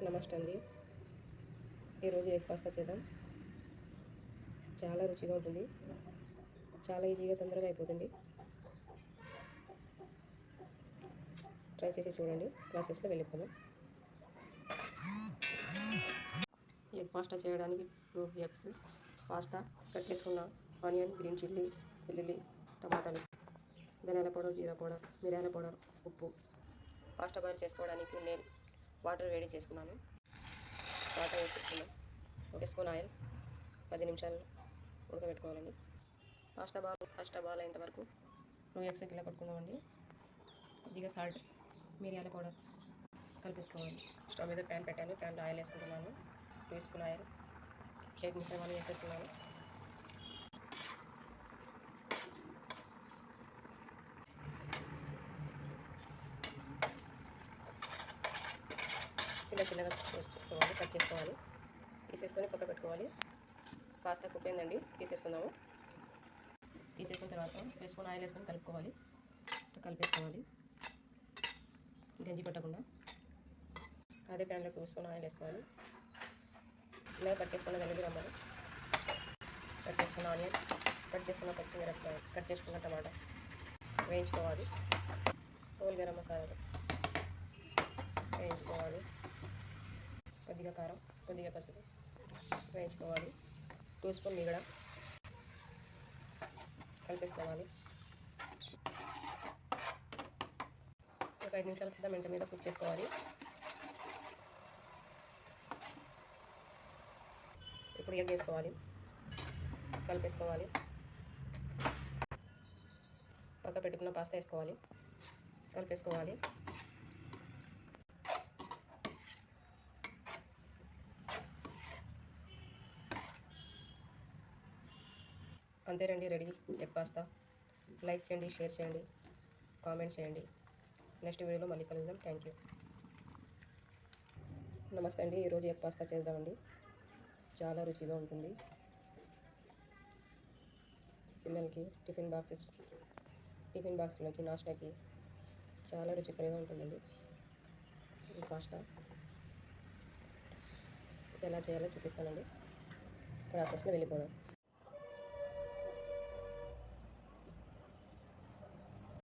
నమస్తే అండి. ఈరోజు ఎగ్ పాస్తా చేద్దాం. చాలా రుచిగా ఉంటుంది, చాలా ఈజీగా తొందరగా అయిపోతుంది. ట్రై చేసి చూడండి. ప్రాసెస్లో వెళ్ళిపోదాం. ఎగ్ పాస్తా చేయడానికి 2 ఎగ్స్, పాస్తా, కట్ చేసుకున్న ఆనియన్, గ్రీన్ చిల్లీ, వెల్లుల్లి, టమాటాలు, ధనియాల పౌడర్, జీరా పౌడర్, మిరియాల పౌడర్, ఉప్పు. పాస్తా బాయిల్ చేసుకోవడానికి నేను వాటర్ వేడి చేసుకున్నాను. వాటర్ వేసేసుకున్నాం. 1 స్పూన్ ఆయిల్. 10 నిమిషాలు ఉడకబెట్టుకోవాలండి. పాస్తా బాల్ అయ్యేంత వరకు 2 ఎగ్స్ ఇలా కొట్టుకున్నామండి. కొద్దిగా సాల్ట్, మిరియాల పౌడర్ కలిపేసుకోవాలి. స్టవ్ మీద ప్యాన్ పెట్టాను. ప్యాన్లో ఆయిల్ వేసుకుంటున్నాను. 2 స్పూన్ ఆయిల్. ఎగ్ మిశ్రమాన్ని వేసేస్తున్నాను. చిన్నగా చేసుకోవాలి, కట్ చేసుకోవాలి. తీసేసుకొని పక్క పెట్టుకోవాలి. పాస్తా కుక్ అయిందండి, తీసేసుకుందాము. తీసేసుకున్న తర్వాత 2 స్పూన్ ఆయిల్ వేసుకొని కలుపుకోవాలి. కలిపేసుకోవాలి గంజి పట్టకుండా. అదే ప్యాన్లో 2 స్పూన్ ఆయిల్ వేసుకోవాలి. చిన్నగా కట్ చేసుకున్న వెల్లుల్లి రమ్మలు, కట్ చేసుకున్న ఆనియన్, కట్ చేసుకున్న పచ్చిమిరపకాయ, కట్ చేసుకున్న టమాటా వేయించుకోవాలి. హోల్ గరం మసాలాలు వేయించుకోవాలి. కొద్దిగా కారం, కొద్దిగా పసుపు వేయించుకోవాలి. 2 స్పూన్ మిగడ కలిపేసుకోవాలి. ఒక 5 నిమిషాల క్రితం మెంట మీద కుక్ చేసుకోవాలి. ఇప్పుడు ఎగ్ వేసుకోవాలి, కలిపేసుకోవాలి. పక్క పెట్టుకున్న పాస్తా వేసుకోవాలి, కలిపేసుకోవాలి. అంతేనండి, రెడీ ఎగ్ పాస్తా. లైక్ చేయండి, షేర్ చేయండి, కామెంట్ చేయండి. నెక్స్ట్ వీడియోలో మళ్ళీ కలుద్దాం. Thank you. నమస్తే అండి. ఈరోజు ఎగ్ పాస్తా చేద్దామండి. చాలా రుచిగా ఉంటుంది. పిల్లలకి టిఫిన్ బాక్స్లోకి, నాష్టాకి చాలా రుచికరంగా ఉంటుందండి ఈ పాస్తా. ఎలా చేయాలో చూపిస్తానండి. ప్రాసెస్లో వెళ్ళిపోదాం.